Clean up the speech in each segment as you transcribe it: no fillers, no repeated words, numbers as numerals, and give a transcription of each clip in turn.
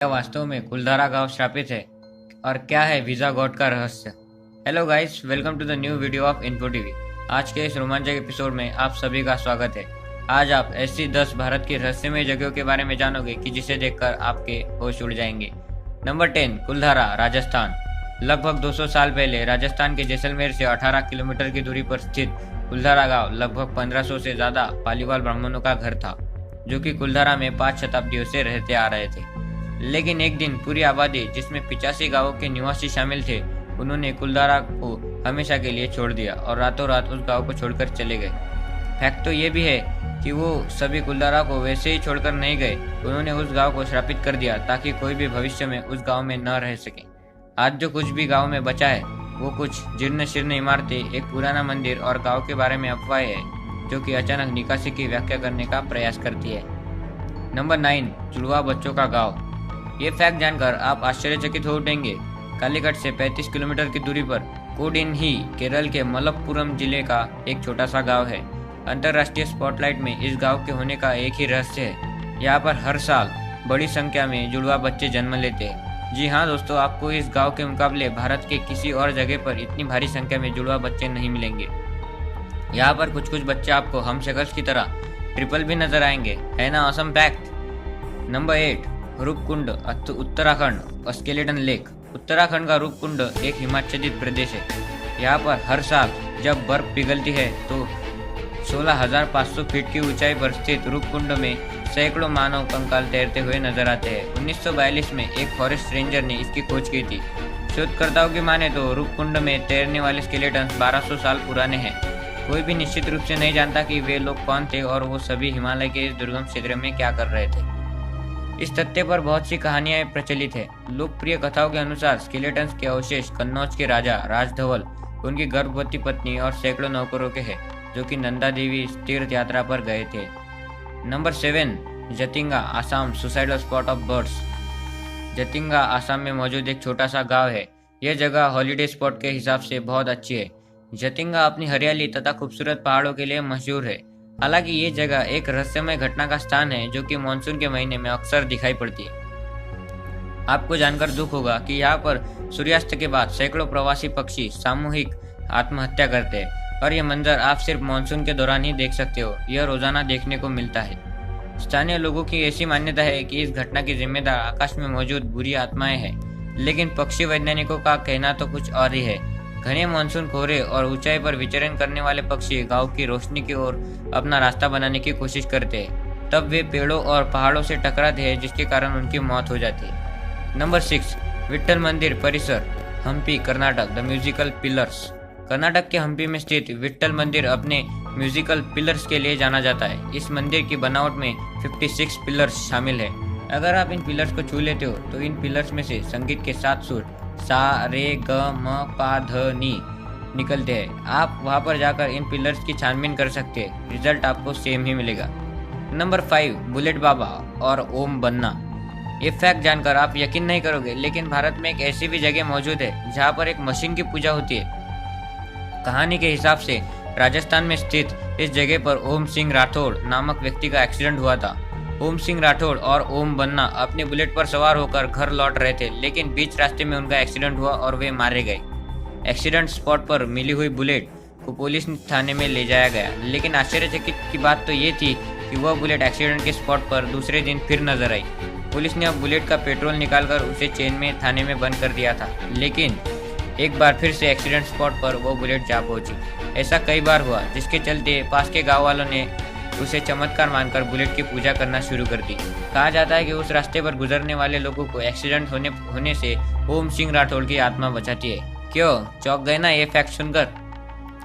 क्या वास्तव में कुलधारा गांव श्रापित है और क्या है वीजा गॉड का रहस्य। Hello guys, welcome to the new video of Info TV. आज के इस रोमांचक एपिसोड में आप सभी का स्वागत है। आज आप ऐसी 10 भारत की रहस्यमय जगहों के बारे में जानोगे कि जिसे देखकर आपके होश उड़ जाएंगे। नंबर 10, कुलधारा, राजस्थान। लगभग 200 साल पहले राजस्थान के जैसलमेर से 18 किलोमीटर की दूरी पर स्थित कुलधारा गांव लगभग 1500 से ज्यादा पालीवाल ब्राह्मणों का घर था, जो कि कुलधारा में 5 शताब्दियों से रहते आ रहे थे। लेकिन एक दिन पूरी आबादी, जिसमें 85 गांवों के निवासी शामिल थे, उन्होंने कुलधारा को हमेशा के लिए छोड़ दिया और रातों रात उस गांव को छोड़कर चले गए। फैक्ट तो ये भी है कि वो सभी कुलधारा को वैसे ही छोड़कर नहीं गए, उन्होंने उस गांव को श्रापित कर दिया ताकि कोई भी भविष्य में उस गांव में न रह सके। आज जो कुछ भी गांव में बचा है वो कुछ जीर्ण शीर्ण इमारतें, एक पुराना मंदिर और गांव के बारे में अफवाहें है जो कि अचानक निकासी की व्याख्या करने का प्रयास करती है। नंबर 9, जुड़वा बच्चों का गांव। ये फैक्ट जानकर आप आश्चर्यचकित हो उठेंगे। कालीकट से 35 किलोमीटर की दूरी पर कोडिन्ही केरल के मलप्पुरम जिले का एक छोटा सा गांव है। अंतर्राष्ट्रीय स्पॉटलाइट में इस गांव के होने का एक ही रहस्य है, यहाँ पर हर साल बड़ी संख्या में जुड़वा बच्चे जन्म लेते हैं। जी हाँ दोस्तों, आपको इस गांव के मुकाबले भारत के किसी और जगह पर इतनी भारी संख्या में जुड़वा बच्चे नहीं मिलेंगे। यहाँ पर कुछ कुछ बच्चे आपको हम शकल्स की तरह ट्रिपल भी नजर आएंगे, है ना awesome fact. Number 8, Roopkund, Uttarakhand, skeleton lake. Uttarakhand का रूपकुंड एक हिमाच्छादित प्रदेश है। यहाँ पर हर साल जब बर्फ पिघलती है तो 16,500 फीट की ऊंचाई पर स्थित रूपकुंड में सैकड़ों मानव कंकाल तैरते हुए नजर आते हैं। 1942 में एक फॉरेस्ट रेंजर ने इसकी खोज की थी। शोधकर्ताओं की माने तो रूपकुंड में तैरने वाले स्केलेटन 1200 साल पुराने हैं। कोई भी निश्चित रूप से नहीं जानता कि वे लोग कौन थे और वो सभी हिमालय के इस दुर्गम क्षेत्र में क्या कर रहे थे। इस तथ्य पर बहुत सी कहानियां प्रचलित है। लोकप्रिय कथाओं के अनुसार स्केलेटन्स के अवशेष कन्नौज के राजा राजधवल, उनकी गर्भवती पत्नी और सैकड़ों नौकरों के हैं, जो कि नंदा देवी तीर्थ यात्रा पर गए थे। Number 7, Jatinga, Assam, suicidal spot of birds. Jatinga Assam में मौजूद एक छोटा सा गांव है। यह जगह हॉलीडे स्पॉट के हिसाब से बहुत अच्छी है। जतिंगा अपनी हरियाली तथा खूबसूरत पहाड़ों के लिए मशहूर है। हालांकि ये जगह एक रहस्यमय घटना का स्थान है जो कि मानसून के महीने में अक्सर दिखाई पड़ती है। आपको जानकर दुख होगा कि यहाँ पर सूर्यास्त के बाद सैकड़ों प्रवासी पक्षी सामूहिक आत्महत्या करते हैं और ये मंजर आप सिर्फ मानसून के दौरान ही देख सकते हो। यह रोजाना देखने को मिलता है। स्थानीय लोगों की ऐसी मान्यता है कि इस घटना की जिम्मेदार आकाश में मौजूद बुरी आत्माएं हैं, लेकिन पक्षी वैज्ञानिकों का कहना तो कुछ और ही है। घने मानसून कोहरे और ऊंचाई पर विचरण करने वाले पक्षी गांव की रोशनी की ओर अपना रास्ता बनाने की कोशिश करते हैं। तब वे पेड़ों और पहाड़ों से टकराते हैं, जिसके कारण उनकी मौत हो जाती है। नंबर 6, विट्ठल मंदिर परिसर, Hampi, Karnataka, the musical pillars. Karnataka के हम्पी में स्थित विट्ठल मंदिर अपने म्यूजिकल पिलर्स के लिए जाना जाता है। इस मंदिर की बनावट में 56 पिलर्स शामिल है। अगर आप इन पिलर्स को छू लेते हो तो इन पिलर्स में से संगीत के 7 सुर सा रे ग म पा ध नी निकलते हैं। आप वहां पर जाकर इन पिलर्स की छानबीन कर सकते हैं, रिजल्ट आपको सेम ही मिलेगा। नंबर 5, बुलेट बाबा और ओम बनना। ये फैक्ट जानकर आप यकीन नहीं करोगे, लेकिन भारत में एक ऐसी भी जगह मौजूद है जहाँ पर एक मशीन की पूजा होती है। कहानी के हिसाब से राजस्थान में स्थित इस जगह पर ओम सिंह राठौड़ नामक व्यक्ति का एक्सीडेंट हुआ था। ओम सिंह राठौड़ और ओम बन्ना अपने बुलेट पर सवार होकर घर लौट रहे थे, लेकिन बीच रास्ते में उनका एक्सीडेंट हुआ और वे मारे गए। एक्सीडेंट स्पॉट पर मिली हुई बुलेट को पुलिस थाने में ले जाया गया, लेकिन आश्चर्यचकित की बात तो ये थी कि वह बुलेट एक्सीडेंट के स्पॉट पर दूसरे दिन फिर नजर आई। पुलिस ने अब बुलेट का पेट्रोल निकालकर उसे चेन में थाने में बंद कर दिया था, लेकिन एक बार फिर से एक्सीडेंट स्पॉट पर वो बुलेट जा पहुंची। ऐसा कई बार हुआ, जिसके चलते पास के गाँव वालों ने उसे चमत्कार मानकर बुलेट की पूजा करना शुरू कर दी। कहा जाता है कि उस रास्ते पर गुजरने वाले लोगों को एक्सीडेंट होने से ओम सिंह राठौड़ की आत्मा बचाती है। क्यों चौंक गए ना ये फैक्ट सुनकर।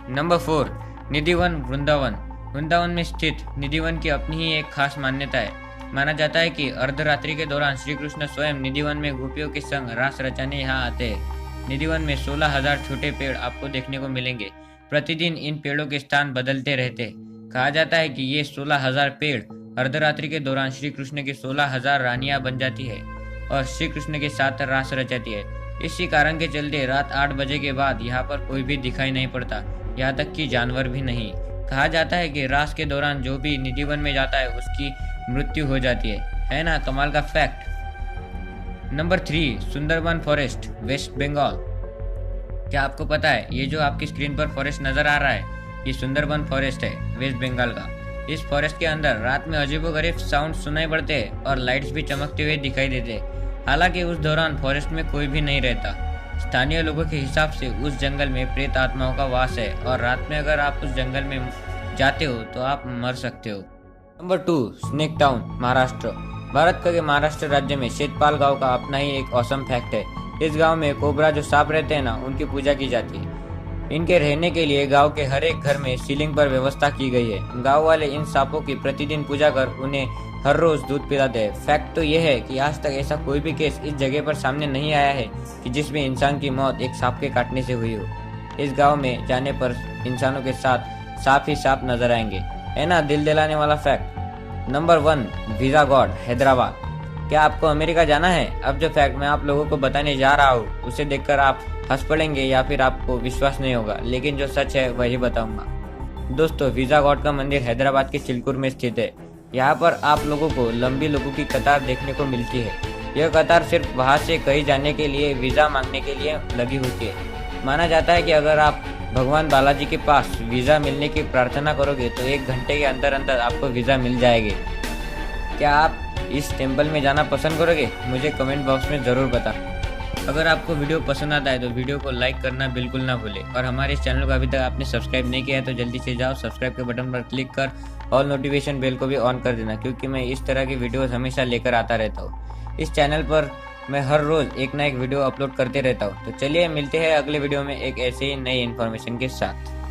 नंबर 4, निधिवन, वृंदावन। वृंदावन में स्थित निधिवन की अपनी ही एक खास मान्यता है। माना जाता है कि अर्धरात्रि के दौरान श्री कृष्ण स्वयं निधिवन में गोपियों के संग रास रचाने यहाँ आते हैं। निधिवन में 16,000 छोटे पेड़ आपको देखने को मिलेंगे। प्रतिदिन इन पेड़ों के स्थान बदलते रहते हैं। कहा जाता है कि ये 16,000 पेड़ अर्धरात्रि के दौरान श्री कृष्ण की 16,000 रानियां बन जाती है और श्री कृष्ण के साथ रास रचाती है। इसी कारण के चलते रात 8 बजे के बाद यहाँ पर कोई भी दिखाई नहीं पड़ता, यहाँ तक कि जानवर भी नहीं। कहा जाता है कि रास के दौरान जो भी निधिवन में जाता है उसकी मृत्यु हो जाती है ना कमाल का fact. Number 3, Sundarban forest, West Bengal. क्या आपको पता है ये जो आपकी स्क्रीन पर फॉरेस्ट नजर आ रहा है, ये सुंदरबन फॉरेस्ट है, वेस्ट बंगाल का। इस फॉरेस्ट के अंदर रात में अजीबोगरीब साउंड सुनाई पड़ते हैं और लाइट्स भी चमकते हुए दिखाई देते हैं। हालांकि उस दौरान फॉरेस्ट में कोई भी नहीं रहता। स्थानीय लोगों के हिसाब से उस जंगल में प्रेत आत्माओं का वास है और रात में अगर आप उस जंगल में जाते हो तो आप मर सकते हो। Number 2, snake town, Maharashtra. Bharat के महाराष्ट्र राज्य में शेतपाल गांव का अपना ही एक औसम फैक्ट है। इस गांव में कोबरा जो सांप रहते हैं ना, उनकी पूजा की जाती है। इनके रहने के लिए गांव के हर एक घर में सीलिंग पर व्यवस्था की गई है। गांव वाले इन सांपों की प्रतिदिन पूजा कर उन्हें हर रोज दूध पिलाते हैं। फैक्ट तो यह है कि आज तक ऐसा कोई भी केस इस जगह पर सामने नहीं आया है कि जिसमें इंसान की मौत एक सांप के काटने से हुई हो। इस गांव में जाने पर इंसानों के साथ सांप ही सांप नजर आएंगे, है ना दिल दिलाने वाला fact. Number 1, visa God, Hyderabad. क्या आपको अमेरिका जाना है? अब जो फैक्ट मैं आप लोगों को बताने जा रहा हूँ उसे देखकर आप हंस पड़ेंगे या फिर आपको विश्वास नहीं होगा, लेकिन जो सच है वही बताऊंगा। दोस्तों, वीजा गॉड का मंदिर हैदराबाद के चिलकुर में स्थित है। यहाँ पर आप लोगों को लंबी लोगों की कतार देखने को मिलती है। यह कतार सिर्फ वहाँ से कहीं जाने के लिए वीजा मांगने के लिए लगी होती है। माना जाता है कि अगर आप भगवान बालाजी के पास वीजा मिलने की प्रार्थना करोगे तो 1 घंटे के अंदर अंदर आपको वीजा मिल जाएगी। क्या आप इस टेम्पल में जाना पसंद करोगे? मुझे कमेंट बॉक्स में जरूर बताना। अगर आपको वीडियो पसंद आता है तो वीडियो को लाइक करना बिल्कुल ना भूलें और हमारे इस चैनल को अभी तक आपने सब्सक्राइब नहीं किया है तो जल्दी से जाओ, सब्सक्राइब के बटन पर क्लिक कर ऑल नोटिफिकेशन बेल को भी ऑन कर देना, क्योंकि मैं इस तरह की वीडियोस हमेशा लेकर आता रहता हूँ। इस चैनल पर मैं हर रोज एक ना एक वीडियो अपलोड करते रहता हूँ। तो चलिए मिलते हैं अगले वीडियो में एक ऐसे ही नई इन्फॉर्मेशन के साथ।